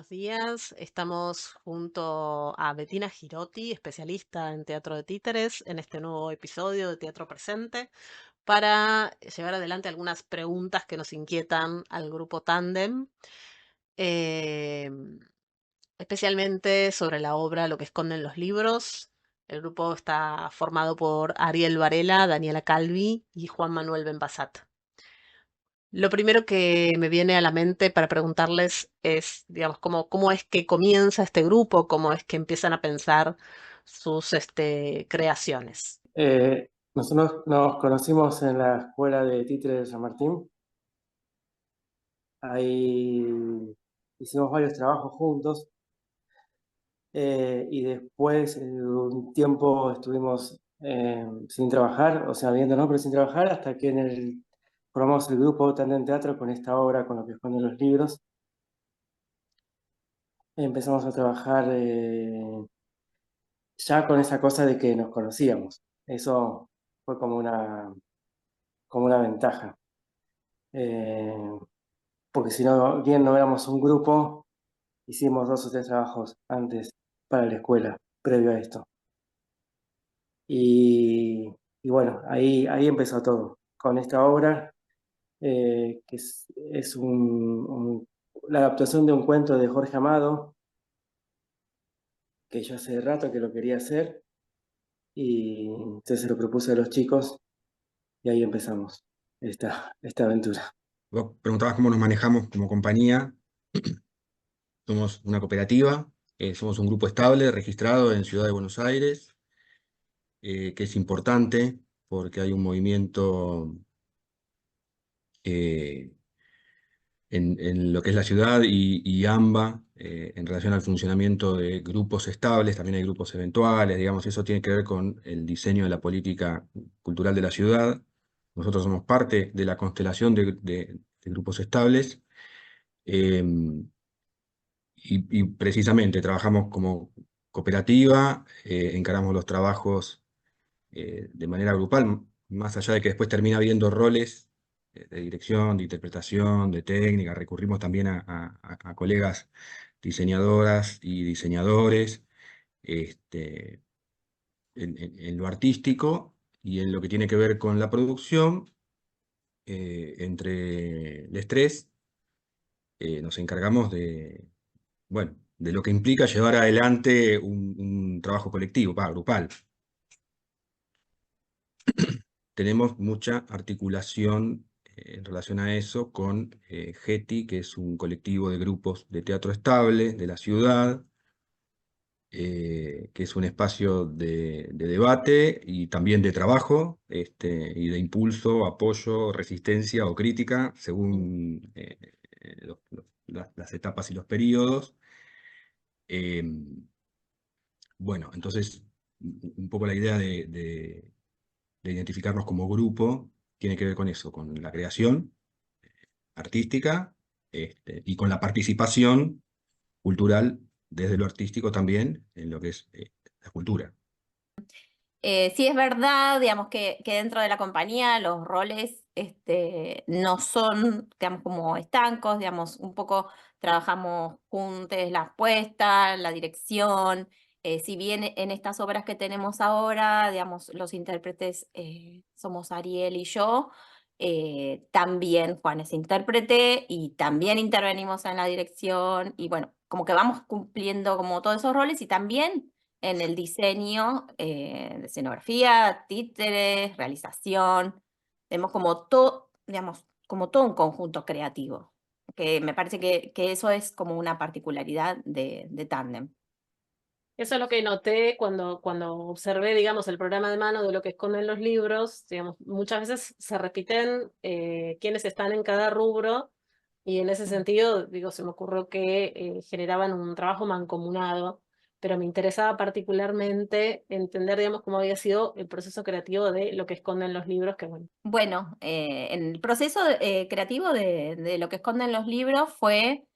buenos días. Estamos junto a Bettina Girotti, especialista en teatro de títeres, en este nuevo episodio de Teatro Presente, para llevar adelante algunas preguntas que nos inquietan al grupo Tandem, eh, especialmente sobre la obra Lo que esconden los libros. El grupo está formado por Ariel Varela, Daniela Calvi y Juan Manuel Benbasat. Lo primero que me viene a la mente para preguntarles es, digamos, cómo es que comienza este grupo, cómo es que empiezan a pensar sus creaciones. Nosotros nos conocimos en la escuela de títeres de San Martín. Ahí hicimos varios trabajos juntos, y después un tiempo estuvimos sin trabajar, o sea, viéndonos, pero sin trabajar, hasta que formamos el grupo Tandem Teatro con esta obra, con Lo que esconden los libros. Empezamos a trabajar ya con esa cosa de que nos conocíamos. Eso fue como una ventaja. Eh, Porque si no, bien no éramos un grupo, hicimos 2 o 3 trabajos antes para la escuela, previo a esto. Y, y bueno, ahí empezó todo, con esta obra, que es la adaptación de un cuento de Jorge Amado, que yo hace rato que lo quería hacer, y entonces se lo propuse a los chicos, y ahí empezamos esta aventura. Vos preguntabas cómo nos manejamos como compañía. Somos una cooperativa, somos un grupo estable, registrado en Ciudad de Buenos Aires, que es importante porque hay un movimiento eh, en lo que es la ciudad y AMBA, en relación al funcionamiento de grupos estables. También hay grupos eventuales, digamos, eso tiene que ver con el diseño de la política cultural de la ciudad. Nosotros somos parte de la constelación de grupos estables. em, y precisamente trabajamos como cooperativa, encaramos los trabajos de manera grupal, más allá de que después termina habiendo roles de dirección, de interpretación, de técnica. Recurrimos también a colegas diseñadoras y diseñadores, este, en lo artístico y en lo que tiene que ver con la producción. Entre los tres nos encargamos bueno, de lo que implica llevar adelante un trabajo colectivo, grupal. Tenemos mucha articulación en relación a eso con GETI, que es un colectivo de grupos de teatro estable de la ciudad, que es un espacio de debate y también de trabajo, y de impulso, apoyo, resistencia o crítica, según las etapas y los periodos. Bueno, entonces, un poco la idea de identificarnos como grupo tiene que ver con eso, con la creación artística, y con la participación cultural desde lo artístico también en lo que es la cultura. Sí es verdad, digamos, que dentro de la compañía los roles no son, digamos, como estancos, digamos, un poco trabajamos juntos las puestas, la dirección. Si bien en estas obras que tenemos ahora, digamos, los intérpretes somos Ariel y yo, también Juan es intérprete y también intervenimos en la dirección y bueno, como que vamos cumpliendo como todos esos roles y también en el diseño de escenografía, títeres, realización. Tenemos como todo, digamos, como todo un conjunto creativo, que me parece que eso es como una particularidad de Tandem. Eso es lo que noté cuando observé, digamos, el programa de mano de Lo que esconden los libros. Digamos, muchas veces se repiten quiénes están en cada rubro y en ese sentido, digo, se me ocurrió que generaban un trabajo mancomunado, pero me interesaba particularmente entender, digamos, cómo había sido el proceso creativo de Lo que esconden los libros, que bueno. Bueno, en el proceso creativo de Lo que esconden los libros fue,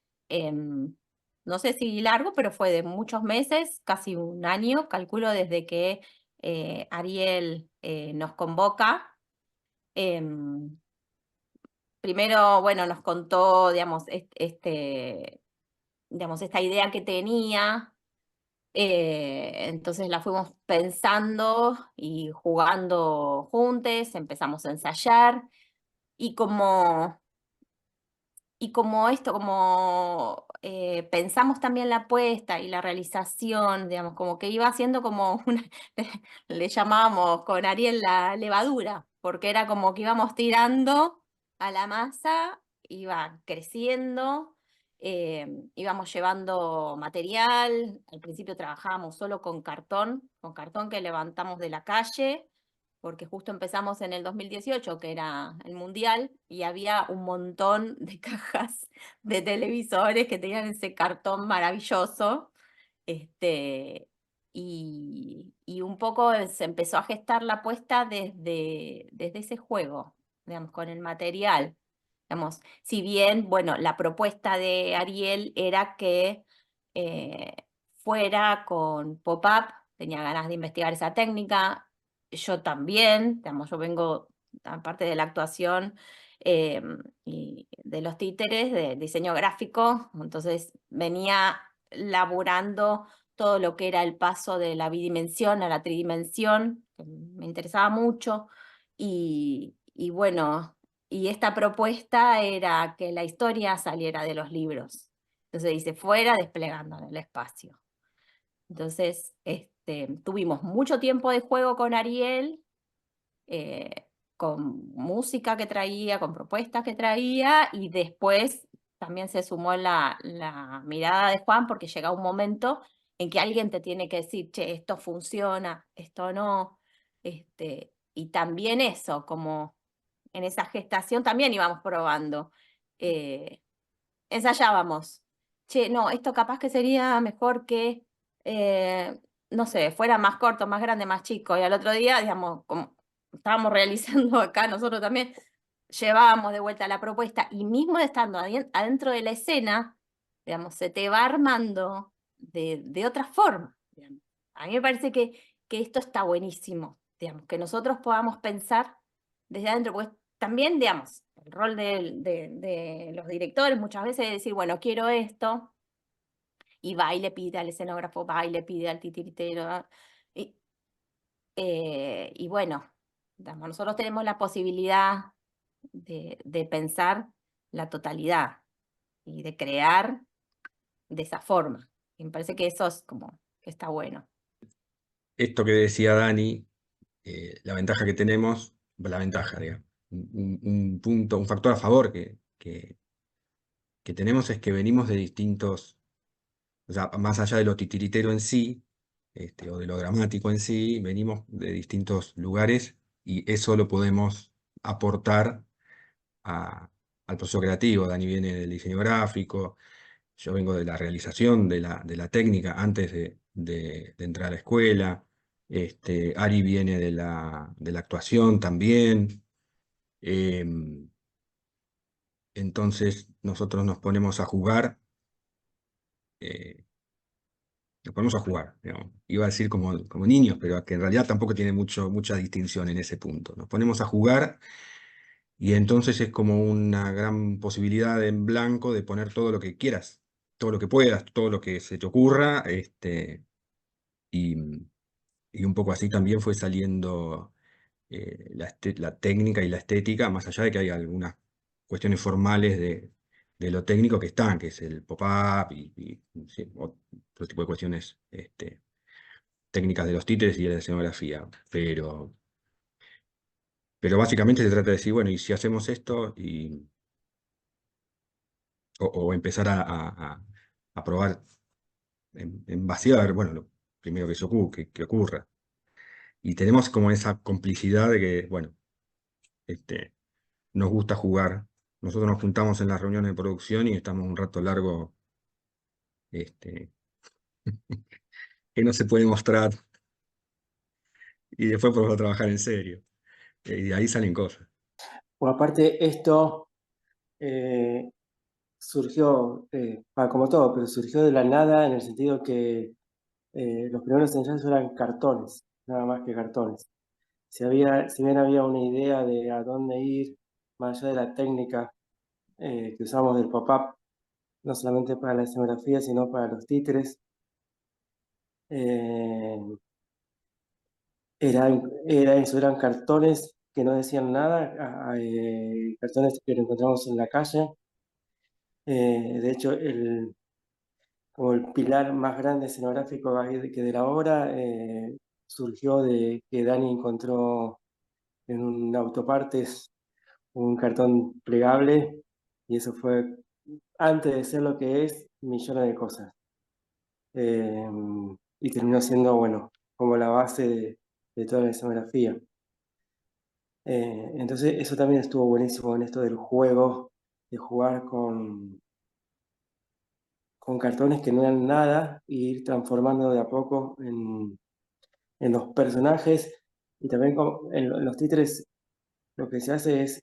no sé si largo, pero fue de muchos meses, casi un año, calculo desde que Ariel nos convoca. Em, Primero, bueno, nos contó, digamos, digamos, esta idea que tenía. Entonces la fuimos pensando y jugando juntos, empezamos a ensayar y como pensamos también la puesta y la realización, digamos, como que iba haciendo como una, le llamábamos con Ariel la levadura, porque era como que íbamos tirando a la masa, iba creciendo, íbamos llevando material, al principio trabajábamos solo con cartón que levantamos de la calle, porque justo empezamos en el 2018, que era el Mundial, y había un montón de cajas de televisores que tenían ese cartón maravilloso. Y un poco se empezó a gestar la apuesta desde ese juego, digamos, con el material. Digamos, si bien, bueno, la propuesta de Ariel era que eh, fuera con pop-up, tenía ganas de investigar esa técnica, yo también, digamos, yo vengo, aparte de la actuación y de los títeres, de diseño gráfico, entonces venía laburando todo lo que era el paso de la bidimensión a la tridimensión, que me interesaba mucho, y bueno, y esta propuesta era que la historia saliera de los libros. Entonces dice, fuera desplegando en el espacio. Entonces, tuvimos mucho tiempo de juego con Ariel, con música que traía, con propuestas que traía, y después también se sumó la mirada de Juan, porque llega un momento en que alguien te tiene que decir, che, esto funciona, esto no. Y también eso, como en esa gestación también íbamos probando. Ensayábamos. Che, no, esto capaz que sería mejor que, no sé, fuera más corto, más grande, más chico. Y al otro día, digamos, como estábamos realizando acá nosotros también, llevábamos de vuelta la propuesta y mismo estando adentro de la escena, digamos, se te va armando de otra forma. Digamos. A mí me parece que esto está buenísimo, digamos, que nosotros podamos pensar desde adentro, pues también, digamos, el rol de los directores muchas veces es decir, bueno, quiero esto, y va y le pide al escenógrafo, va y le pide al titiritero, y, y bueno, digamos, nosotros tenemos la posibilidad de pensar la totalidad y de crear de esa forma. Y me parece que eso es como que está bueno. Esto que decía Dani, la ventaja que tenemos, la ventaja, digamos, un punto, un factor a favor que tenemos es que venimos de distintos, o sea, más allá de lo titiritero en sí, o de lo dramático en sí, venimos de distintos lugares y eso lo podemos aportar al proceso creativo. Dani viene del diseño gráfico, yo vengo de la realización, de la técnica antes de entrar a la escuela. Ari viene de la actuación también. Entonces nosotros nos ponemos a jugar. eh, Nos ponemos a jugar, digamos. Iba a decir como niños, pero que en realidad tampoco tiene mucha distinción en ese punto. Nos ponemos a jugar y entonces es como una gran posibilidad en blanco de poner todo lo que quieras, todo lo que puedas, todo lo que se te ocurra, y, y un poco así también fue saliendo la técnica y la estética, más allá de que hay algunas cuestiones formales de lo técnico que están, que es el pop-up y sí, otro tipo de cuestiones técnicas de los títeres y de la escenografía. Pero básicamente se trata de decir, bueno, ¿y si hacemos esto? O empezar a probar en vaciar, bueno, lo primero que ocurra. Y tenemos como esa complicidad de que, bueno, nos gusta jugar. Nosotros nos juntamos en las reuniones de producción y estamos un rato largo, este, que no se puede mostrar, y después podemos trabajar en serio. Y de ahí salen cosas. Pues aparte esto surgió, como todo, pero surgió de la nada en el sentido que los primeros ensayos eran cartones, nada más que cartones. Si bien había una idea de a dónde ir, más allá de la técnica que usamos del pop-up, no solamente para la escenografía, sino para los títeres. Eran cartones que no decían nada, cartones que encontramos en la calle. De hecho, como el pilar más grande escenográfico que de la obra surgió de que Dani encontró en un autopartes un cartón plegable, y eso fue, antes de ser lo que es, millones de cosas. Y terminó siendo, bueno, como la base de toda la escenografía. Entonces eso también estuvo buenísimo en esto del juego, de jugar con cartones que no eran nada e ir transformando de a poco en los personajes. Y también en los títeres lo que se hace es,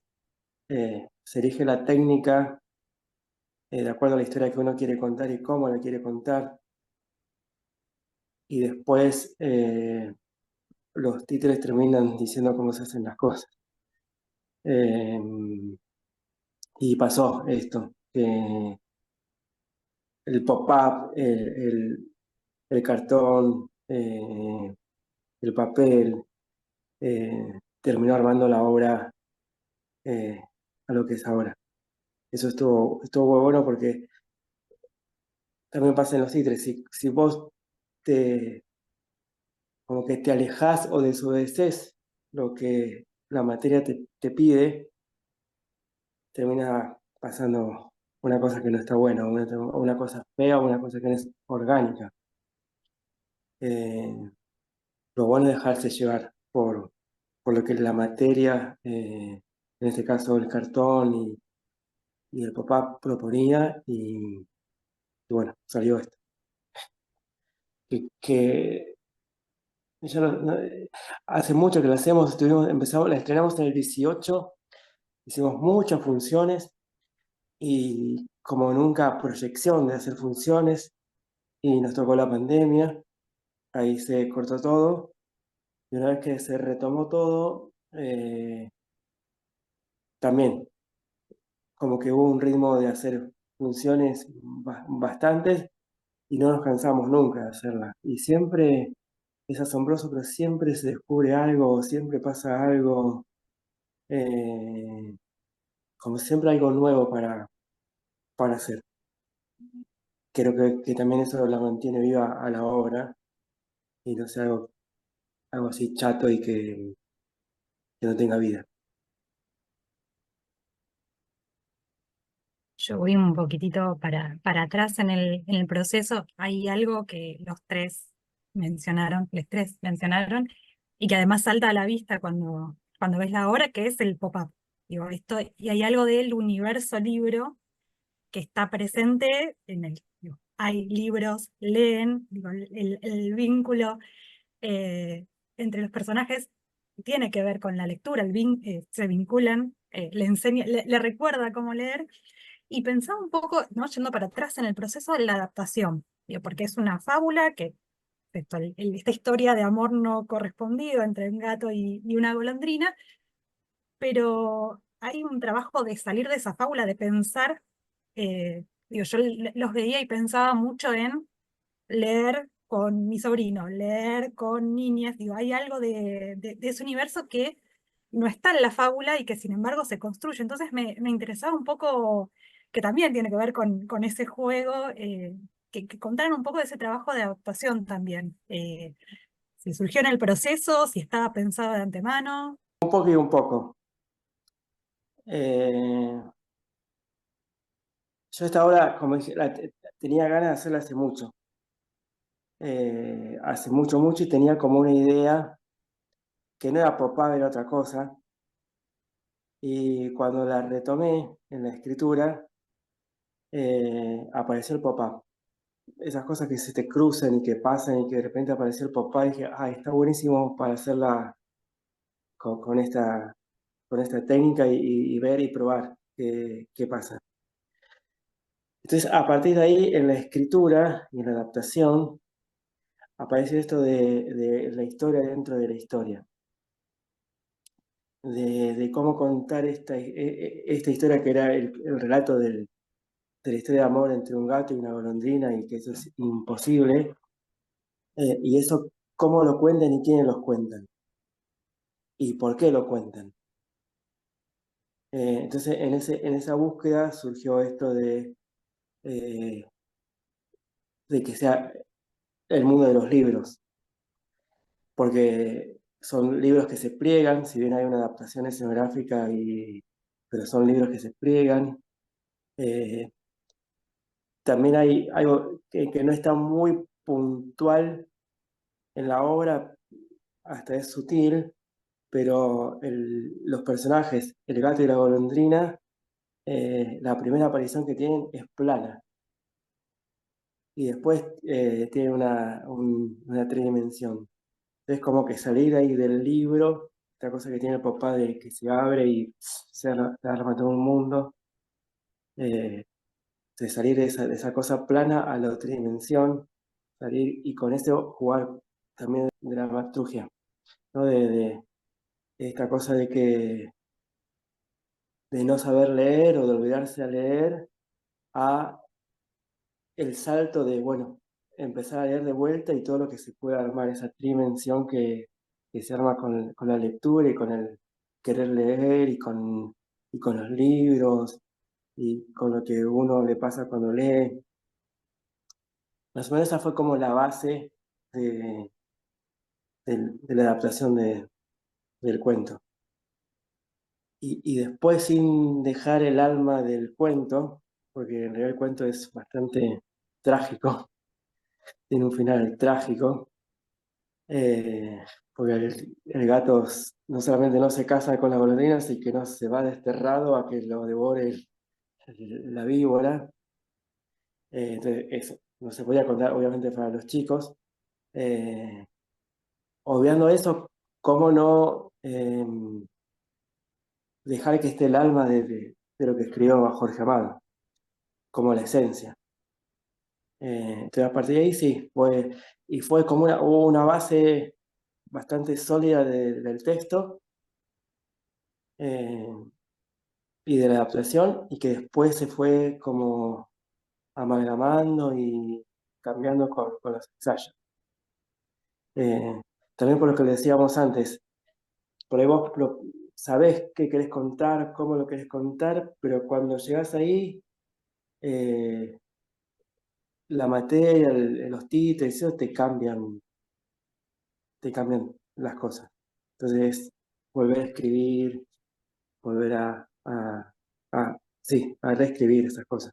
se elige la técnica de acuerdo a la historia que uno quiere contar y cómo la quiere contar. Y después los títeres terminan diciendo cómo se hacen las cosas. Y pasó esto, que el pop-up, el cartón, el papel, terminó armando la obra a lo que es ahora. Eso estuvo muy bueno porque también pasa en los títeres. Si vos como que te alejás o desobedeces lo que la materia te pide, termina pasando una cosa que no está buena, una cosa fea, una cosa que no es orgánica. Lo bueno es dejarse llevar por lo que la materia, en este caso el cartón y el papá proponía, y bueno, salió esto. Que ya hace mucho que lo hacemos, la estrenamos en el 18, hicimos muchas funciones y como nunca proyección de hacer funciones, y nos tocó la pandemia, ahí se cortó todo, y una vez que se retomó todo, también como que hubo un ritmo de hacer funciones bastantes y no nos cansamos nunca de hacerlas. Y siempre es asombroso, pero siempre se descubre algo, siempre pasa algo, como siempre algo nuevo para hacer. Creo que también eso la mantiene viva a la obra y no sea algo así chato y que no tenga vida. Yo voy un poquitito para atrás en el proceso. Hay algo que los tres mencionaron, y que además salta a la vista cuando ves la obra, que es el pop-up. Digo, y hay algo del universo libro que está presente digo, hay libros, leen, digo, el vínculo eh, entre los personajes tiene que ver con la lectura, se vinculan, le recuerda cómo leer. Y pensaba un poco, ¿no? Yendo para atrás en el proceso de la adaptación, digo, porque es una fábula esta historia de amor no correspondido entre un gato y una golondrina, pero hay un trabajo de salir de esa fábula, de pensar, digo, yo los veía y pensaba mucho en leer con mi sobrino, leer con niñas, digo, hay algo de ese universo que no está en la fábula y que sin embargo se construye. Entonces me interesaba un poco, que también tiene que ver con ese juego, que contaran un poco de ese trabajo de adaptación también. Si surgió en el proceso, si estaba pensado de antemano. Un poco y un poco. Yo esta obra, como dije, tenía ganas de hacerla hace mucho. Hace mucho, mucho, y tenía como una idea que no era pop-up, era otra cosa. Y cuando la retomé en la escritura, apareció el pop-up. Esas cosas que se te cruzan y que pasan y que de repente apareció el pop-up, y dije, ay, está buenísimo para hacerla con esta técnica y ver y probar qué pasa. Entonces, a partir de ahí, en la escritura y en la adaptación, aparece esto de la historia dentro de la historia. De cómo contar esta historia que era el relato del de la historia de amor entre un gato y una golondrina y que eso es imposible. Y eso, cómo lo cuentan y quiénes los cuentan. Y por qué lo cuentan. Entonces, en esa búsqueda surgió esto de que sea el mundo de los libros. Porque son libros que se pliegan, si bien hay una adaptación escenográfica, pero son libros que se pliegan. También hay algo que no está muy puntual en la obra, hasta es sutil, pero los personajes, el gato y la golondrina, la primera aparición que tienen es plana. Y después tiene una tridimensión. Es como que salir ahí del libro, esta cosa que tiene el papá de que se abre y se arma todo un mundo, de salir de esa cosa plana a la otra dimensión, salir y con eso jugar también de la dramaturgia, ¿no? De esta cosa de no saber leer o de olvidarse a leer, a el salto de, bueno, empezar a leer de vuelta y todo lo que se puede armar, esa tridimensión que se arma con la lectura y con el querer leer y con los libros y con lo que uno le pasa cuando lee. Más o menos esa fue como la base de la adaptación del cuento. Y después, sin dejar el alma del cuento, porque en realidad el cuento es bastante trágico, tiene un final trágico, porque el gato no solamente no se casa con la golondrina, sino que no se va desterrado a que lo devore la víbora. Entonces, eso no se podía contar, obviamente, para los chicos. Obviando eso, ¿cómo no dejar que esté el alma de lo que escribió Jorge Amado, como la esencia? Entonces, a partir de ahí sí, fue como hubo una base bastante sólida del texto y de la adaptación, y que después se fue como amalgamando y cambiando con los ensayos. También por lo que le decíamos antes, por ahí vos sabés qué querés contar, cómo lo querés contar, pero cuando llegás ahí, la materia, los títulos, eso te cambian las cosas. Entonces, volver a escribir, volver sí, a reescribir esas cosas.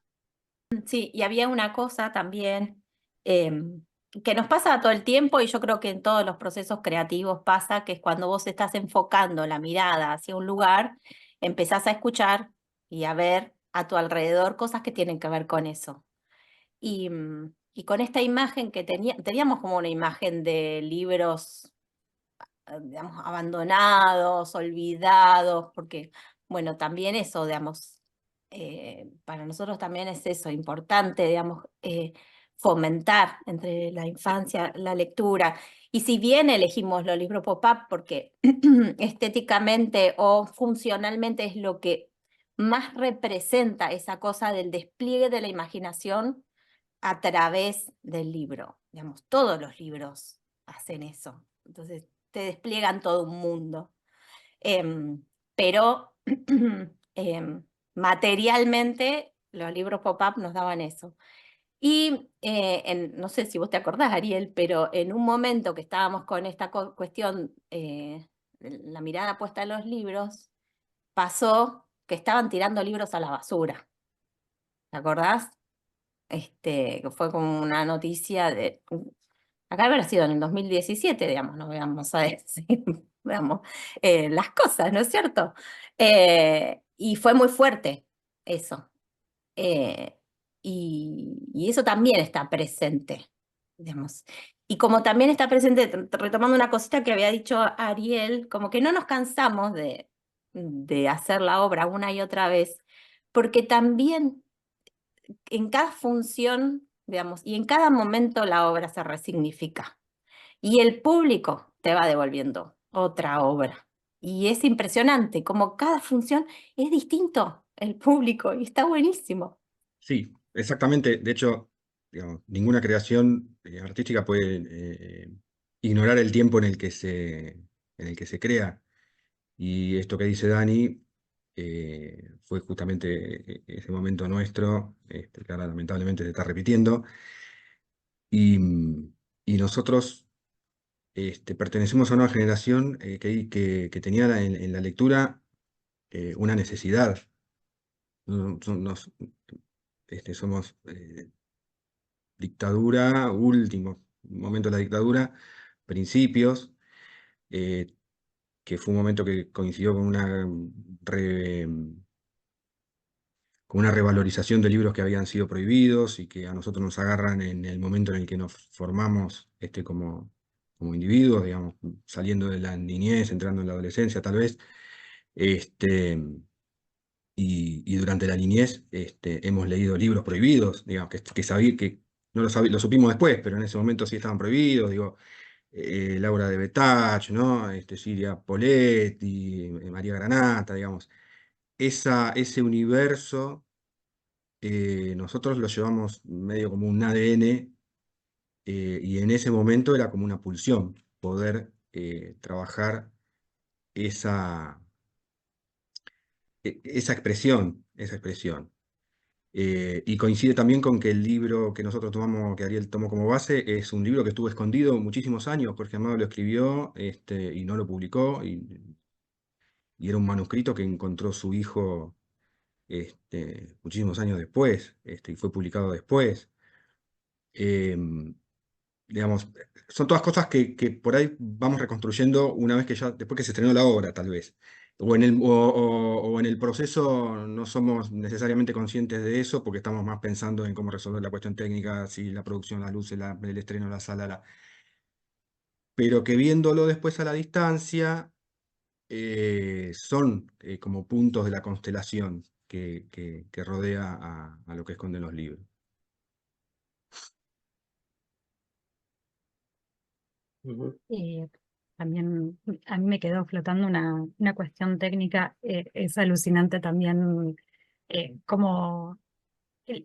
Sí, y había una cosa también que nos pasa todo el tiempo y yo creo que en todos los procesos creativos pasa, que es cuando vos estás enfocando la mirada hacia un lugar, empezás a escuchar y a ver a tu alrededor cosas que tienen que ver con eso. Y con esta imagen que teníamos como una imagen de libros, digamos, abandonados, olvidados, porque, bueno, también eso, digamos, para nosotros también es eso, importante, digamos, fomentar entre la infancia la lectura. Y si bien elegimos los libros pop-up porque estéticamente o funcionalmente es lo que más representa esa cosa del despliegue de la imaginación a través del libro, digamos, todos los libros hacen eso. Entonces, te despliegan todo un mundo. Pero materialmente los libros pop-up nos daban eso. Y no sé si vos te acordás, Ariel, pero en un momento que estábamos con esta cuestión, la mirada puesta en los libros, pasó que estaban tirando libros a la basura. ¿Te acordás? Que fue como una noticia de... Acá habrá sido en el 2017, digamos, no vamos a decir, veamos, las cosas, ¿no es cierto? Y fue muy fuerte eso. Y eso también está presente, digamos. Y como también está presente, retomando una cosita que había dicho Ariel, como que no nos cansamos de hacer la obra una y otra vez, porque también en cada función, digamos, y en cada momento la obra se resignifica. Y el público te va devolviendo otra obra. Y es impresionante, como cada función es distinto el público y está buenísimo. Sí, exactamente. De hecho, digamos, ninguna creación artística puede ignorar el tiempo en el que se crea. Y esto que dice Dani fue justamente ese momento nuestro, que ahora lamentablemente se está repitiendo. Y, y nosotros pertenecemos a una generación que tenía en la lectura una necesidad. Nos, somos dictadura, último momento de la dictadura, principios, que fue un momento que coincidió con una revalorización de libros que habían sido prohibidos y que a nosotros nos agarran en el momento en el que nos formamos como individuos, digamos, saliendo de la niñez, entrando en la adolescencia tal vez. Este, y durante la niñez hemos leído libros prohibidos, digamos, que no lo supimos después, pero en ese momento sí estaban prohibidos, digo, Laura de Betach, ¿no? Silvia Poletti, María Granata, digamos. Ese universo nosotros lo llevamos medio como un ADN y en ese momento era como una pulsión poder trabajar esa, esa expresión, esa expresión. Y coincide también con que el libro que nosotros tomamos, que Ariel tomó como base, es un libro que estuvo escondido muchísimos años. Jorge Amado lo escribió y no lo publicó, y era un manuscrito que encontró su hijo muchísimos años después, y fue publicado después. Em, digamos, son todas cosas que por ahí vamos reconstruyendo una vez después que se estrenó la obra, tal vez. O en el proceso no somos necesariamente conscientes de eso porque estamos más pensando en cómo resolver la cuestión técnica, si la producción, las luces, el estreno, la sala, pero que viéndolo después a la distancia, son como puntos de la constelación que rodea a lo que esconden los libros. También a mí me quedó flotando una cuestión técnica. Es alucinante también como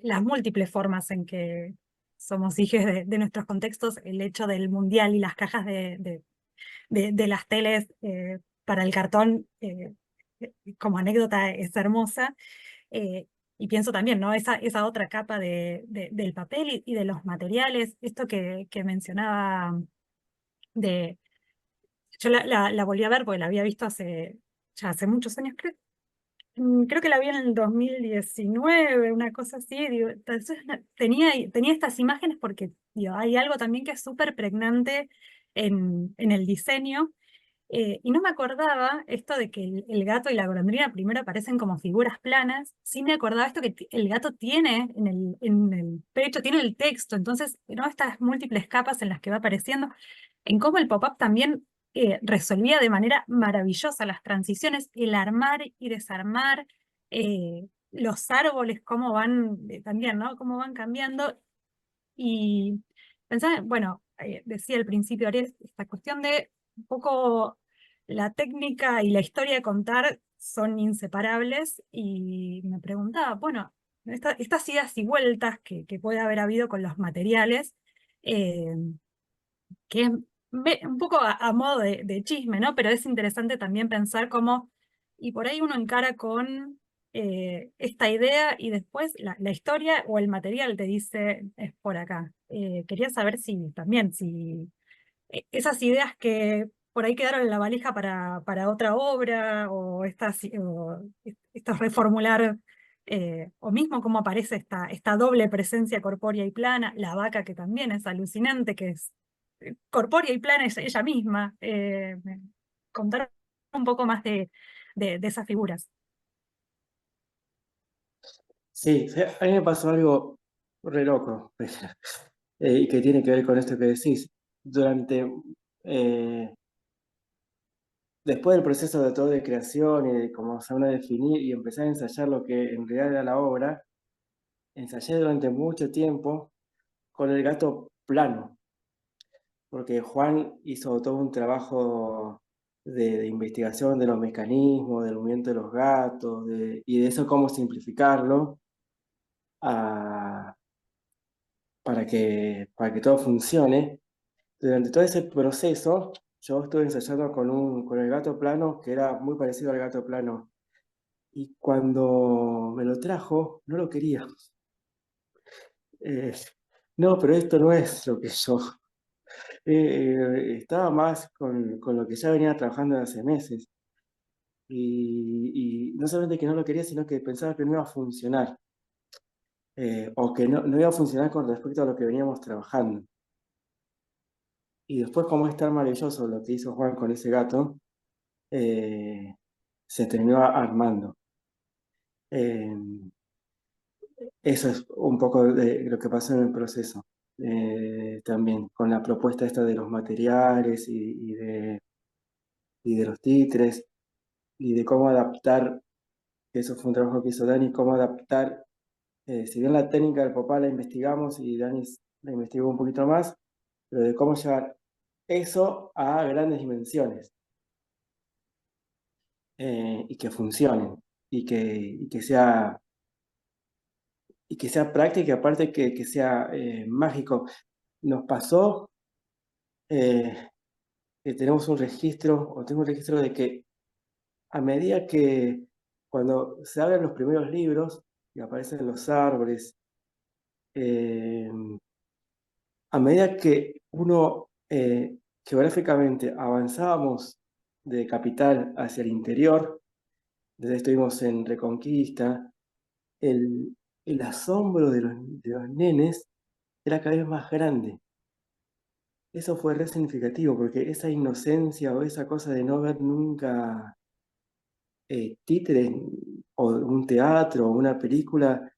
las múltiples formas en que somos hijos de nuestros contextos, el hecho del mundial y las cajas de las teles para el cartón, como anécdota es hermosa. Y pienso también, ¿no? Esa otra capa del papel y de los materiales, esto que mencionaba de... Yo la volví a ver porque la había visto ya hace muchos años, creo que la vi en el 2019, una cosa así. Digo, entonces tenía estas imágenes porque digo, hay algo también que es súper pregnante en el diseño. Y no me acordaba esto de que el gato y la golondrina primero aparecen como figuras planas. Sí me acordaba esto que el gato tiene en el pecho, tiene el texto. Entonces, ¿no? Estas múltiples capas en las que va apareciendo, en cómo el pop-up también resolvía de manera maravillosa las transiciones, el armar y desarmar, los árboles, cómo van también, ¿no? Cómo van cambiando. Y pensaba, bueno, decía al principio Ariel, esta cuestión de un poco la técnica y la historia de contar son inseparables, y me preguntaba, bueno, estas idas y vueltas que puede haber habido con los materiales, eh, que es un poco a modo de chisme, ¿no? Pero es interesante también pensar cómo, y por ahí uno encara con esta idea y después la historia o el material te dice es por acá. Quería saber si también, si esas ideas que por ahí quedaron en la valija para otra obra, o estos reformular, o mismo cómo aparece esta doble presencia corpórea y plana, la vaca que también es alucinante, que es corpórea y plana es ella misma. Contar un poco más de esas figuras. Sí, a mí me pasó algo re loco, y que tiene que ver con esto que decís. Eh, Después del proceso de todo de creación y de comenzar a definir y empezar a ensayar lo que en realidad era la obra, ensayé durante mucho tiempo con el gato plano, porque Juan hizo todo un trabajo de investigación de los mecanismos, del movimiento de los gatos, y de eso cómo simplificarlo. a- para que todo funcione. Durante todo ese proceso, yo estuve ensayando con el gato plano, que era muy parecido al gato plano. Y cuando me lo trajo, no lo quería. Eh, no, pero esto no es lo que yo. Estaba más con lo que ya venía trabajando desde hace meses. Y no solamente que no lo quería, sino que pensaba que no iba a funcionar. O que no iba a funcionar con respecto a lo que veníamos trabajando. Y después, como es tan maravilloso lo que hizo Juan con ese gato, se terminó armando. Eh, Eso es un poco de lo que pasó en el proceso. También con la propuesta esta de los materiales y de los títeres y de cómo adaptar, que eso fue un trabajo que hizo Dani, cómo adaptar, si bien la técnica del papá la investigamos y Dani la investigó un poquito más, pero de cómo llevar eso a grandes dimensiones y que funcionen y que sea práctico y aparte que sea mágico. Nos pasó que tenemos un registro, o tengo un registro de que a medida que cuando se abren los primeros libros y aparecen los árboles, eh, a medida que uno geográficamente avanzábamos de capital hacia el interior, desde estuvimos en Reconquista, el asombro de los nenes era cada vez más grande. Eso fue re significativo, porque esa inocencia o esa cosa de no ver nunca títeres o un teatro o una película,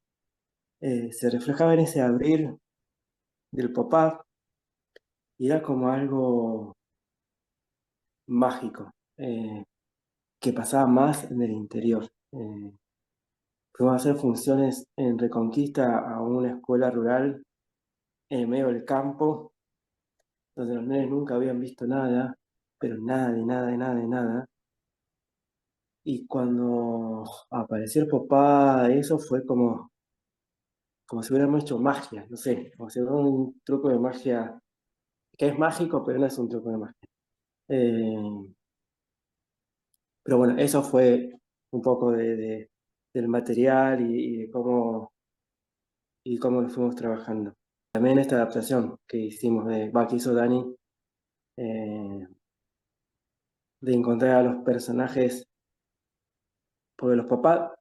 se reflejaba en ese abrir del pop-up y era como algo mágico, que pasaba más en el interior. Fuimos a hacer funciones en Reconquista a una escuela rural en medio del campo, donde los nenes nunca habían visto nada, pero nada, de nada, de nada, de nada. Y cuando apareció el papá, eso fue como si hubiéramos hecho magia, no sé, como si fuera un truco de magia, que es mágico, pero no es un truco de magia. Eh, pero bueno, eso fue un poco del material y cómo lo fuimos trabajando. También esta adaptación que hicimos, que hizo Dani, eh, de encontrar a los personajes, porque los papás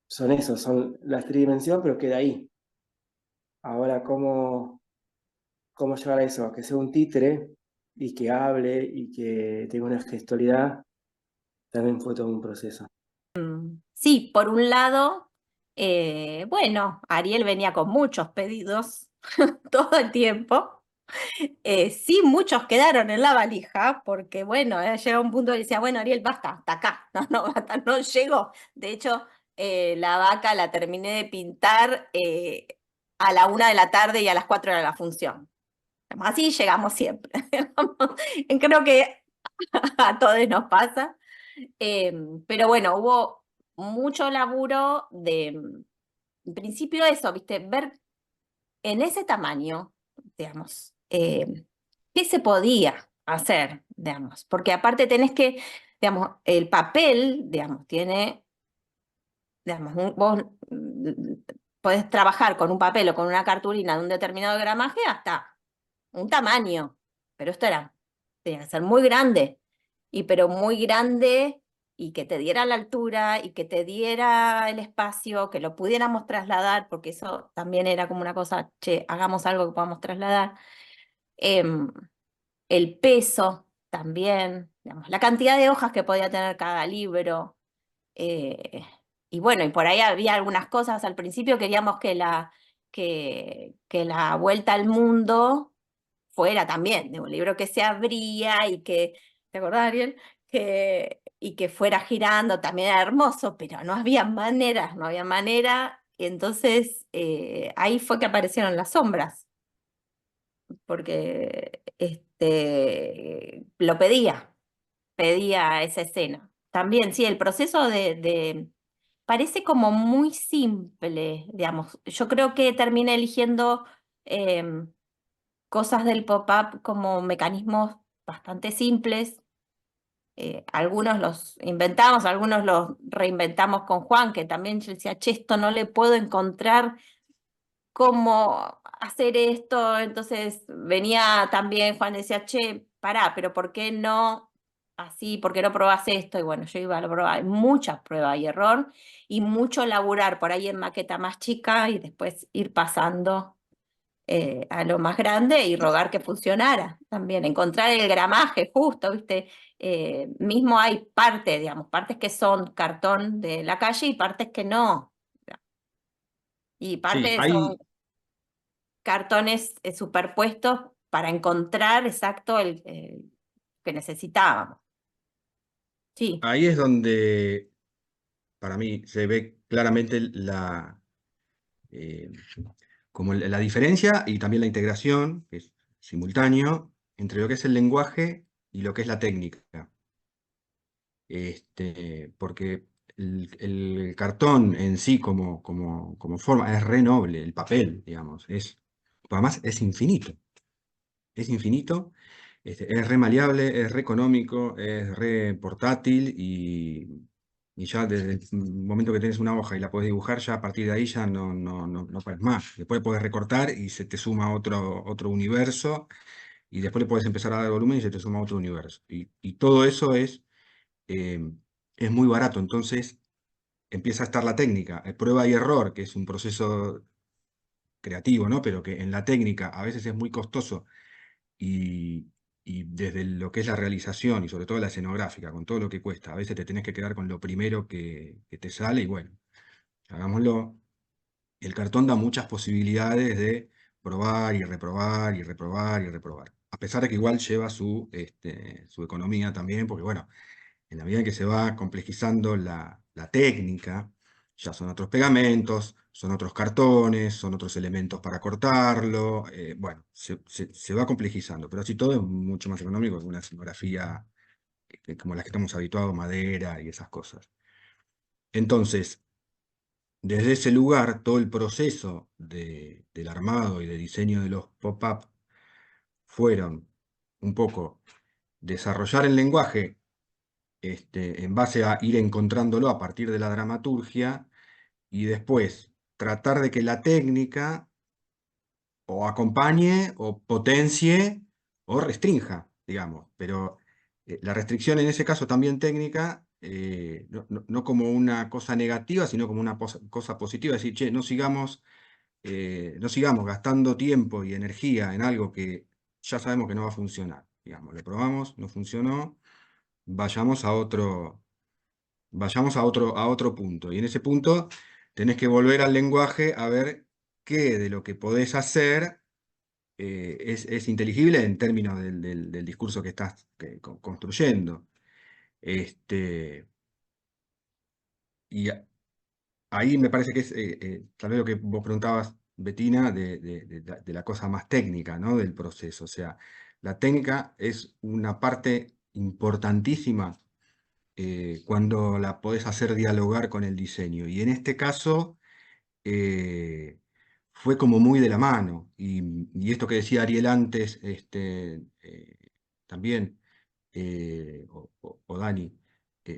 son eso, son la tridimensión, pero queda ahí. Ahora, ¿cómo llevar a eso? A que sea un títere y que hable y que tenga una gestualidad, también fue todo un proceso. Sí, por un lado, bueno, Ariel venía con muchos pedidos todo el tiempo. Sí, muchos quedaron en la valija, porque bueno, llega un punto que decía, bueno, Ariel, basta, hasta acá, no, basta, no llego. De hecho, la vaca la terminé de pintar a la 1 de la tarde y a las 4 era la función. Así llegamos siempre. Creo que a todos nos pasa. Pero bueno, hubo mucho laburo en principio eso, ¿viste? Ver en ese tamaño, digamos, qué se podía hacer, digamos, porque aparte tenés que, digamos, el papel, digamos, tiene, digamos, vos podés trabajar con un papel o con una cartulina de un determinado gramaje hasta un tamaño, pero esto tenía que ser muy grande, pero muy grande y que te diera la altura y que te diera el espacio, que lo pudiéramos trasladar, porque eso también era como una cosa, che, hagamos algo que podamos trasladar. Em, el peso también, digamos, la cantidad de hojas que podía tener cada libro. eh, y bueno, y por ahí había algunas cosas. Al principio queríamos que la vuelta al mundo fuera también, de un libro que se abría y que, ¿te acordás, Ariel? Y que fuera girando, también era hermoso, pero no había manera, no había manera. Y entonces ahí fue que aparecieron las sombras, porque lo pedía esa escena. También, sí, el proceso parece como muy simple, digamos. Yo creo que terminé eligiendo cosas del pop-up como mecanismos bastante simples. Algunos los inventamos, algunos los reinventamos con Juan, que también yo decía, che, esto no le puedo encontrar cómo hacer esto. Entonces venía también Juan y decía, che, pará, pero ¿por qué no así? ¿Por qué no probás esto? Y bueno, yo iba a probar muchas pruebas y error y mucho laburar por ahí en maqueta más chica y después ir pasando a lo más grande y rogar que funcionara también, encontrar el gramaje justo, ¿viste? Mismo hay partes, digamos, partes que son cartón de la calle y partes que no. Y Sí, partes son hay, cartones superpuestos para encontrar exacto el que necesitábamos. Sí, ahí es donde para mí se ve claramente eh, como la diferencia y también la integración, que es simultáneo, entre lo que es el lenguaje y lo que es la técnica. Porque el cartón en sí como forma es re noble, el papel, digamos, además es infinito. Es infinito, es re maleable, es re económico, es re portátil y ya desde el momento que tienes una hoja y la puedes dibujar, ya a partir de ahí ya no puedes más. Después puedes recortar y se te suma otro universo y después le puedes empezar a dar volumen y se te suma otro universo. Y todo eso eh, es muy barato, entonces empieza a estar la técnica, prueba y error, que es un proceso creativo, ¿no? Pero que en la técnica a veces es muy costoso y, y desde lo que es la realización y sobre todo la escenográfica, con todo lo que cuesta, a veces te tenés que quedar con lo primero que te sale y bueno, hagámoslo. El cartón da muchas posibilidades de probar y reprobar y reprobar y reprobar. A pesar de que igual lleva su economía también, porque bueno, en la medida en que se va complejizando la técnica, ya son otros pegamentos, son otros cartones, son otros elementos para cortarlo, bueno, se va complejizando, pero así todo es mucho más económico que una escenografía como las que estamos habituados, madera y esas cosas. Entonces, desde ese lugar, todo el proceso del armado y de diseño de los pop-up fueron un poco desarrollar el lenguaje en base a ir encontrándolo a partir de la dramaturgia y después tratar de que la técnica o acompañe o potencie o restrinja, digamos. Pero la restricción en ese caso también técnica, no como una cosa negativa, sino como una cosa positiva, decir, che, no sigamos gastando tiempo y energía en algo que ya sabemos que no va a funcionar. Digamos, lo probamos, no funcionó, vayamos a otro punto. Y en ese punto tenés que volver al lenguaje a ver qué de lo que podés hacer es inteligible en términos del discurso que estás construyendo. Y ahí me parece que es tal vez lo que vos preguntabas, Bettina, de la cosa más técnica, ¿no? Del proceso. O sea, la técnica es una parte importantísima cuando la podés hacer dialogar con el diseño. Y en este caso eh, fue como muy de la mano. Y esto que decía Ariel antes, también, o Dani,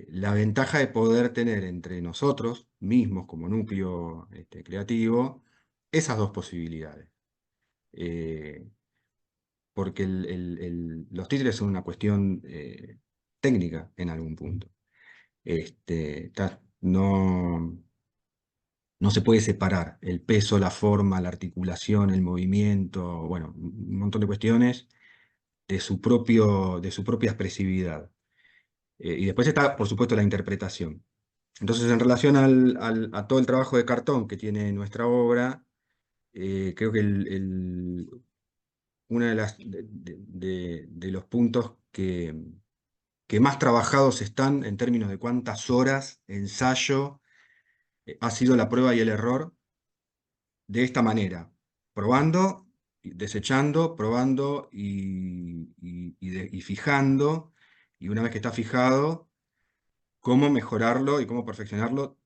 la ventaja de poder tener entre nosotros mismos como núcleo creativo esas dos posibilidades. Eh, porque los títulos son una cuestión técnica en algún punto. No se puede separar el peso, la forma, la articulación, el movimiento, bueno, un montón de cuestiones de su propia expresividad. Y después está, por supuesto, la interpretación. Entonces, en relación a todo el trabajo de cartón que tiene nuestra obra, creo que uno de los puntos que más trabajados están en términos de cuántas horas ensayo ha sido la prueba y el error de esta manera, probando, desechando, probando y fijando, y una vez que está fijado, cómo mejorarlo y cómo perfeccionarlo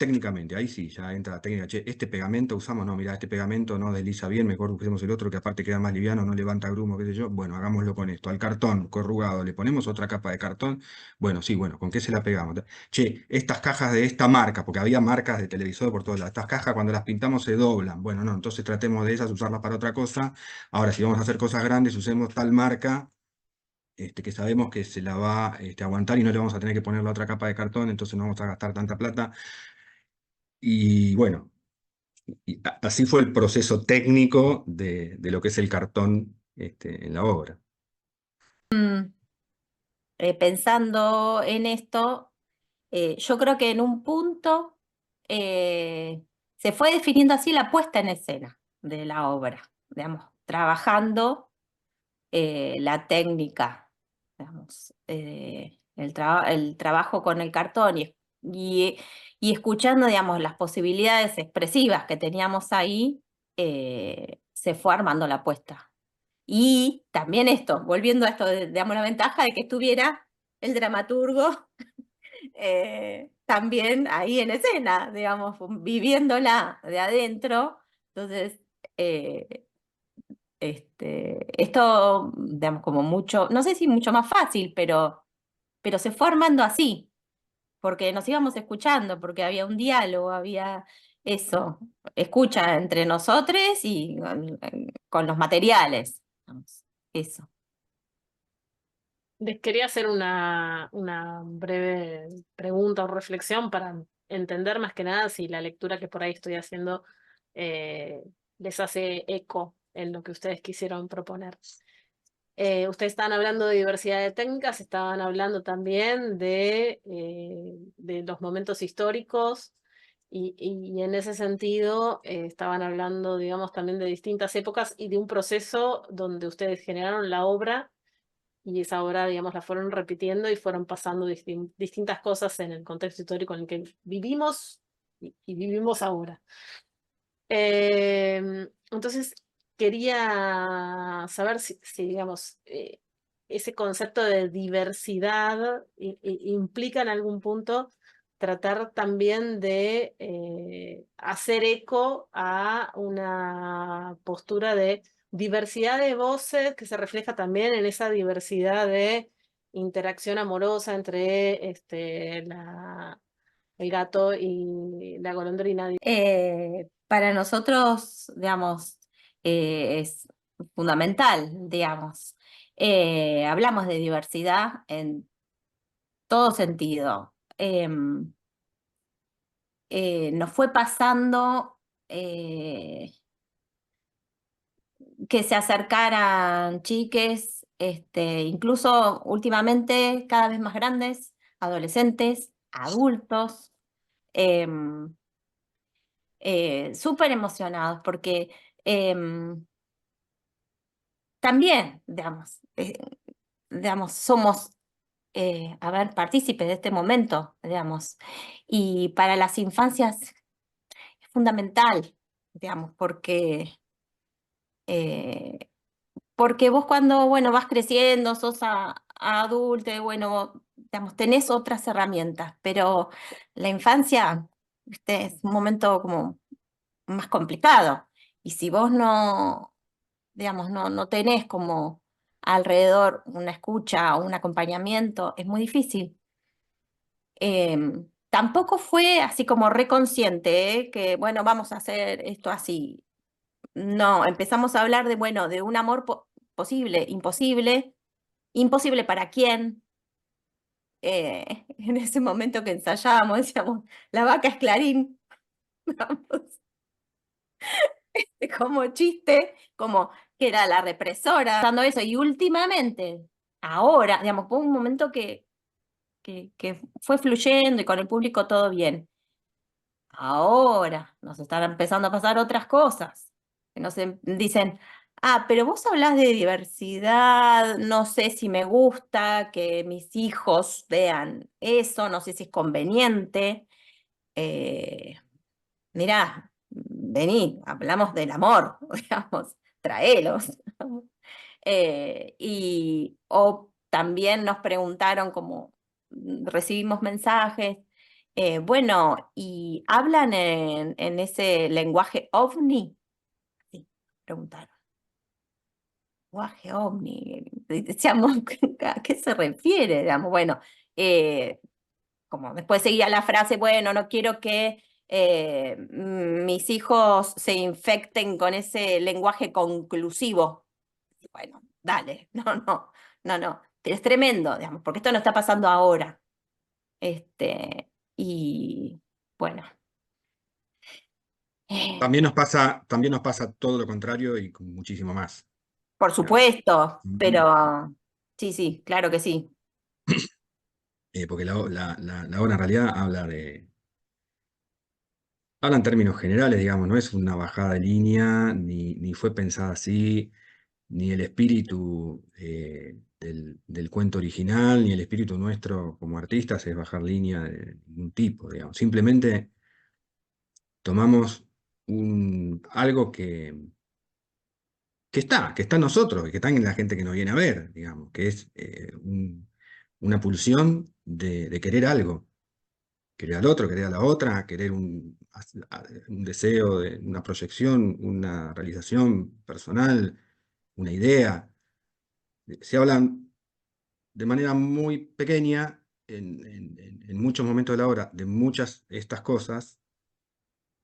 técnicamente, ahí sí, ya entra la técnica, che, este pegamento usamos, no, mira, este pegamento no desliza bien, mejor usemos el otro que aparte queda más liviano, no levanta grumo, qué sé yo, bueno, hagámoslo con esto. Al cartón corrugado, le ponemos otra capa de cartón, bueno, sí, bueno, ¿con qué se la pegamos? Che, estas cajas de esta marca, porque había marcas de televisor por todos lados, estas cajas cuando las pintamos se doblan, bueno, no, entonces tratemos de esas, usarlas para otra cosa. Ahora, si vamos a hacer cosas grandes, usemos tal marca que sabemos que se la va a aguantar y no le vamos a tener que poner la otra capa de cartón, entonces no vamos a gastar tanta plata. Y bueno, así fue el proceso técnico de lo que es el cartón en la obra. Pensando en esto, yo creo que en un punto se fue definiendo así la puesta en escena de la obra, digamos, trabajando la técnica, digamos, el trabajo con el cartón y escuchando, digamos, las posibilidades expresivas que teníamos ahí, se fue armando la puesta. Y también esto, volviendo a esto, digamos, la ventaja de que estuviera el dramaturgo también ahí en escena, digamos, viviéndola de adentro. Entonces, esto, digamos, como mucho, no sé si mucho más fácil, pero se fue armando así, porque nos íbamos escuchando, porque había un diálogo, había eso, escucha entre nosotros y con los materiales, digamos, eso. Les quería hacer una breve pregunta o reflexión para entender más que nada si la lectura que por ahí estoy haciendo les hace eco en lo que ustedes quisieron proponer. Ustedes estaban hablando de diversidad de técnicas, estaban hablando también de los momentos históricos y en ese sentido estaban hablando, digamos, también de distintas épocas y de un proceso donde ustedes generaron la obra y esa obra, digamos, la fueron repitiendo y fueron pasando distintas cosas en el contexto histórico en el que vivimos y vivimos ahora. Entonces, quería saber si digamos, ese concepto de diversidad implica en algún punto tratar también de hacer eco a una postura de diversidad de voces que se refleja también en esa diversidad de interacción amorosa entre el gato y la golondrina. Para nosotros, digamos, es fundamental, digamos. Hablamos de diversidad en todo sentido. Nos fue pasando que se acercaran chiques, incluso últimamente cada vez más grandes, adolescentes, adultos, súper emocionados porque también, digamos, somos, a ver, partícipes de este momento, digamos, y para las infancias es fundamental, digamos, porque vos cuando, bueno, vas creciendo, sos adulto, bueno, digamos, tenés otras herramientas, pero la infancia, es un momento como más complicado. Y si vos no, digamos, no tenés como alrededor una escucha o un acompañamiento, es muy difícil. Tampoco fue así como reconsciente, que bueno, vamos a hacer esto así. No, empezamos a hablar de, bueno, de un amor posible, imposible. ¿Imposible para quién? En ese momento que ensayábamos, decíamos, la vaca es Clarín. Vamos, como chiste, como que era la represora, dando eso. Y últimamente, ahora, digamos, fue un momento que fue fluyendo y con el público todo bien. Ahora nos están empezando a pasar otras cosas. Que nos dicen, pero vos hablás de diversidad, no sé si me gusta que mis hijos vean eso, no sé si es conveniente. Mirá, vení, hablamos del amor, digamos, traelos. O también nos preguntaron como recibimos mensajes Bueno, ¿y hablan en ese lenguaje ovni? Sí, preguntaron. Lenguaje ovni. Decíamos, ¿a qué se refiere? Digamos, bueno, como después seguía la frase, bueno, no quiero que mis hijos se infecten con ese lenguaje conclusivo. Bueno, dale, no, es tremendo, digamos, porque esto no está pasando ahora. Y bueno, eh, También nos pasa todo lo contrario y con muchísimo más, por digamos. supuesto, pero sí, claro que sí. Porque la obra en realidad habla en términos generales, digamos, no es una bajada de línea, ni fue pensada así, ni el espíritu del cuento original, ni el espíritu nuestro como artistas es bajar línea de ningún tipo, digamos. Simplemente tomamos algo que está en nosotros, que está en la gente que nos viene a ver, digamos, que es una pulsión de querer algo, querer al otro, querer a la otra, querer un deseo, una proyección, una realización personal, una idea. Se hablan de manera muy pequeña en muchos momentos de la obra de muchas de estas cosas,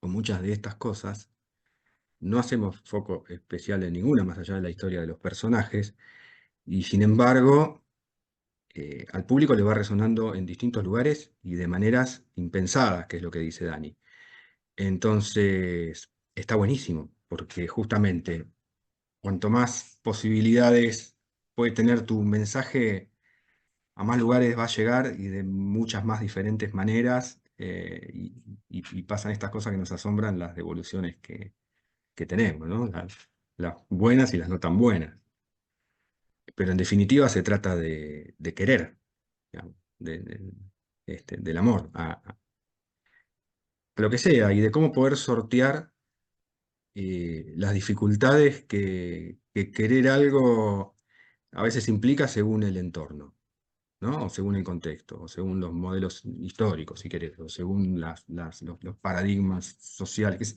o muchas de estas cosas. No hacemos foco especial en ninguna, más allá de la historia de los personajes, y sin embargo, al público le va resonando en distintos lugares y de maneras impensadas, que es lo que dice Dani. Entonces, está buenísimo, porque justamente cuanto más posibilidades puede tener tu mensaje, a más lugares va a llegar y de muchas más diferentes maneras, y pasan estas cosas que nos asombran, las devoluciones que tenemos, ¿no? Las buenas y las no tan buenas. Pero en definitiva se trata de querer, digamos, del amor a lo que sea, y de cómo poder sortear las dificultades que querer algo a veces implica según el entorno, ¿no? O según el contexto, o según los modelos históricos, si querés, o según los paradigmas sociales.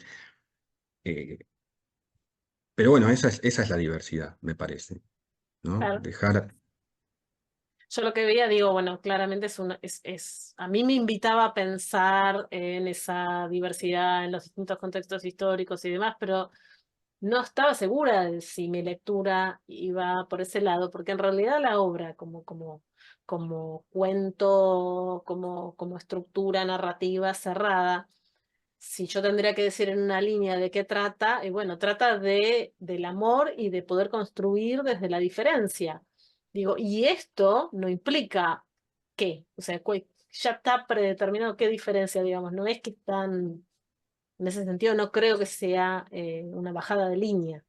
eh, pero bueno, esa es la diversidad, me parece, ¿no? Claro. Dejar. Yo lo que veía, digo, bueno, claramente a mí me invitaba a pensar en esa diversidad en los distintos contextos históricos y demás, pero no estaba segura de si mi lectura iba por ese lado, porque en realidad la obra, como cuento, como estructura narrativa cerrada, si yo tendría que decir en una línea de qué trata, bueno, trata del amor y de poder construir desde la diferencia. Digo, y esto no implica qué, o sea, ya está predeterminado qué diferencia, digamos, no es que están, en ese sentido no creo que sea una bajada de línea.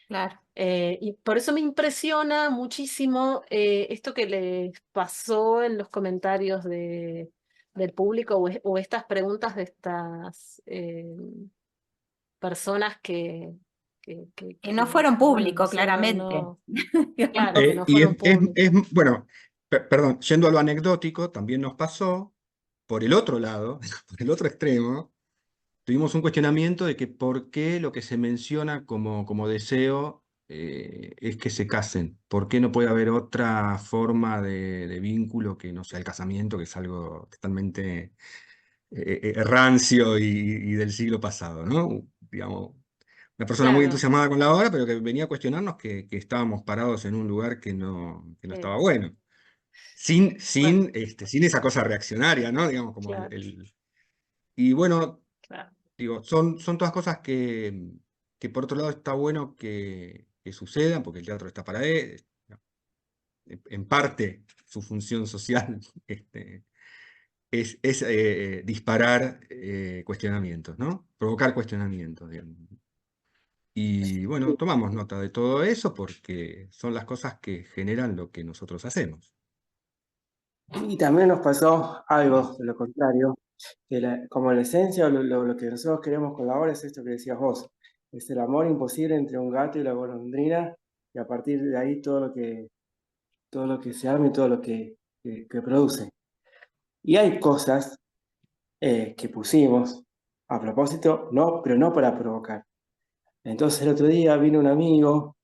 Claro. Y por eso me impresiona muchísimo esto que les pasó en los comentarios del público o estas preguntas de estas personas Que no fueron bueno, no públicos, sé, claramente. claro, que no Y fueron públicos. bueno, perdón, yendo a lo anecdótico, también nos pasó por el otro lado, por el otro extremo, tuvimos un cuestionamiento de que por qué lo que se menciona como deseo es que se casen, por qué no puede haber otra forma de vínculo que no sea el casamiento, que es algo totalmente rancio y del siglo pasado, ¿no? Digamos, una persona muy Claro, entusiasmada con la obra, pero que venía a cuestionarnos que estábamos parados en un lugar que no eh, estaba bueno. Sin, bueno, sin, este, sin esa cosa reaccionaria, ¿no? Digamos, como claro, Y bueno, claro. digo, son todas cosas que por otro lado está bueno que sucedan, porque el teatro está para él, en parte su función social es disparar cuestionamientos, ¿no? Provocar cuestionamientos, digamos. Y bueno, tomamos nota de todo eso porque son las cosas que generan lo que nosotros hacemos. Y también nos pasó algo de lo contrario, que como la esencia o lo que nosotros queremos con la obra es esto que decías vos, es el amor imposible entre un gato y la golondrina, y a partir de ahí todo lo que se arma y todo lo que produce. Y hay cosas que pusimos a propósito, no, pero no para provocar. Entonces el otro día vino un amigo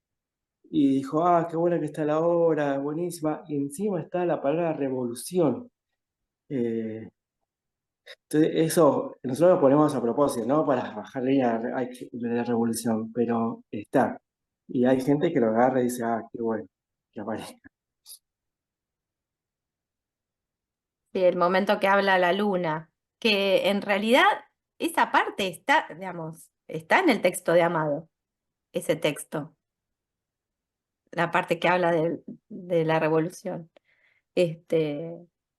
y dijo, qué buena que está la obra, buenísima, y encima está la palabra revolución. Entonces eso nosotros lo ponemos a propósito, no para bajar línea de la revolución, pero está. Y hay gente que lo agarra y dice, qué bueno que aparezca. Sí, el momento que habla la luna, que en realidad esa parte está, digamos, está en el texto de Amado, ese texto, la parte que habla de la revolución.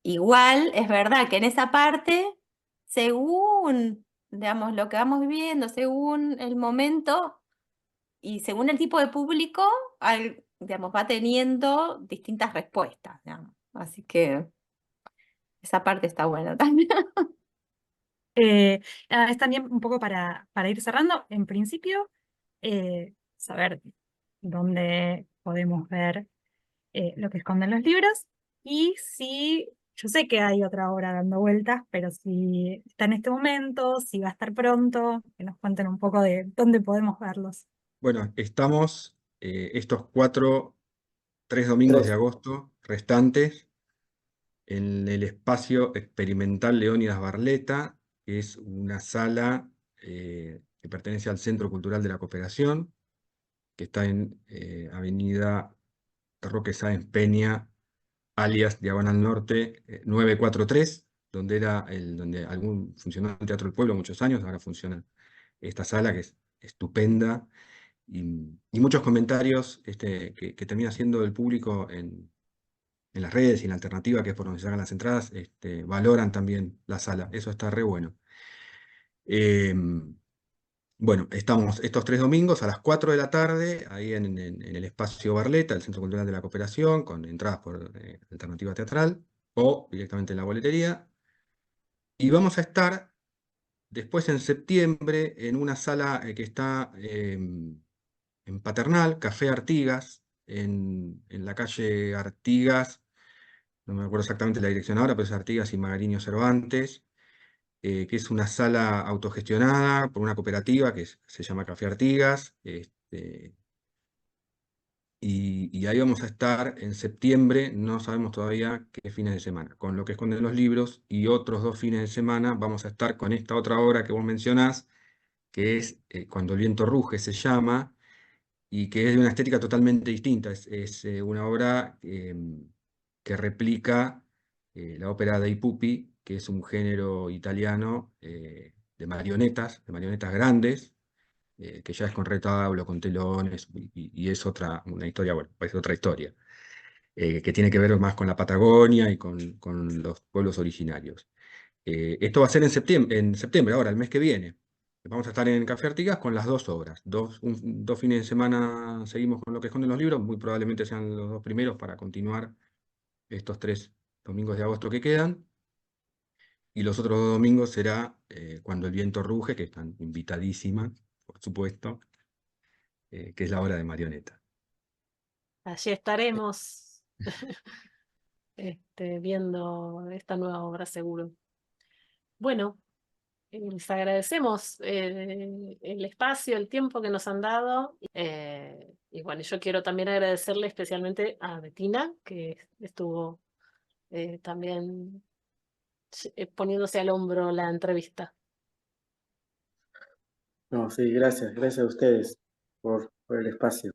Igual es verdad que en esa parte, según, digamos, lo que vamos viviendo, según el momento y según el tipo de público, digamos, va teniendo distintas respuestas, digamos. Así que esa parte está buena también. Es también un poco para ir cerrando, en principio, saber dónde podemos ver lo que esconden los libros y si, yo sé que hay otra obra dando vueltas, pero si está en este momento, si va a estar pronto, que nos cuenten un poco de dónde podemos verlos. Bueno, estamos estos 3 domingos de 3. agosto restantes en el espacio experimental Leónidas Barletta, que es una sala que pertenece al Centro Cultural de la Cooperación, que está en Avenida Roque Sáenz Peña, alias Diagonal Norte 943, donde funcionó el Teatro del Pueblo muchos años, ahora funciona esta sala que es estupenda, y muchos comentarios que termina haciendo el público en las redes y en la alternativa, que es por donde se sacan las entradas, valoran también la sala. Eso está re bueno. Bueno, estamos estos 3 domingos a las 4 de la tarde, ahí en el espacio Barletta, el Centro Cultural de la Cooperación, con entradas por alternativa teatral, o directamente en la boletería. Y vamos a estar después en septiembre en una sala que está en Paternal, Café Artigas, en la calle Artigas, no me acuerdo exactamente la dirección ahora, pero es Artigas y Magariño Cervantes, que es una sala autogestionada por una cooperativa que se llama Café Artigas, y ahí vamos a estar en septiembre, no sabemos todavía qué fines de semana, con lo que esconden los libros, y otros 2 fines de semana vamos a estar con esta otra obra que vos mencionás, que es Cuando el viento ruge, se llama, y que es de una estética totalmente distinta. Es una obra que replica la ópera dei Pupi, que es un género italiano de marionetas grandes, que ya es con retablo, con telones, y es una historia, bueno, es otra historia, que tiene que ver más con la Patagonia y con los pueblos originarios. Esto va a ser en septiembre, ahora, el mes que viene. Vamos a estar en Café Artigas con las 2 obras. 2 fines de semana seguimos con lo que esconden los libros, muy probablemente sean los 2 primeros para continuar estos 3 domingos de agosto que quedan. Y los otros 2 domingos será Cuando el viento ruge, que están invitadísimas, por supuesto, que es la obra de marioneta. Allí estaremos viendo esta nueva obra seguro. Bueno, les agradecemos el espacio, el tiempo que nos han dado. Y bueno, yo quiero también agradecerle especialmente a Bettina, que estuvo también poniéndose al hombro la entrevista. No, sí, gracias a ustedes por el espacio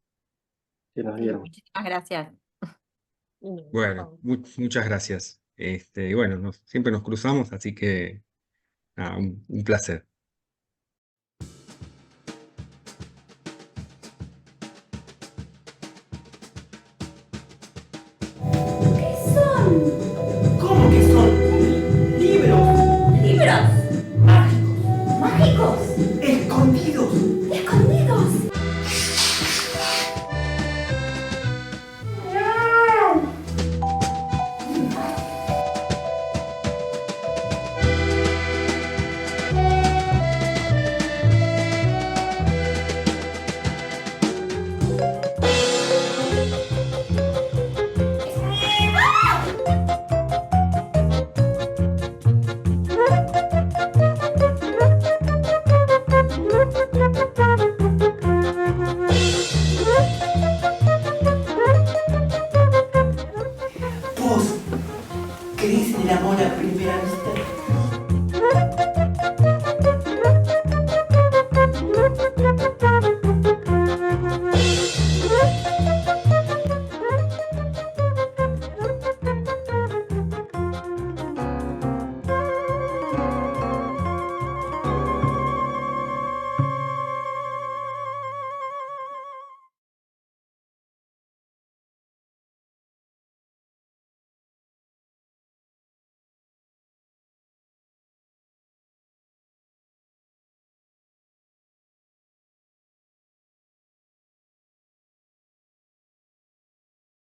que nos dieron. Muchísimas gracias. Bueno, muchas gracias. Y bueno, siempre nos cruzamos, así que nada, un placer. ¿Cómo que son? Libros ¿Libros? mágicos, ¿Mágicos? escondidos. ¿Escondidos? amor a primera vista.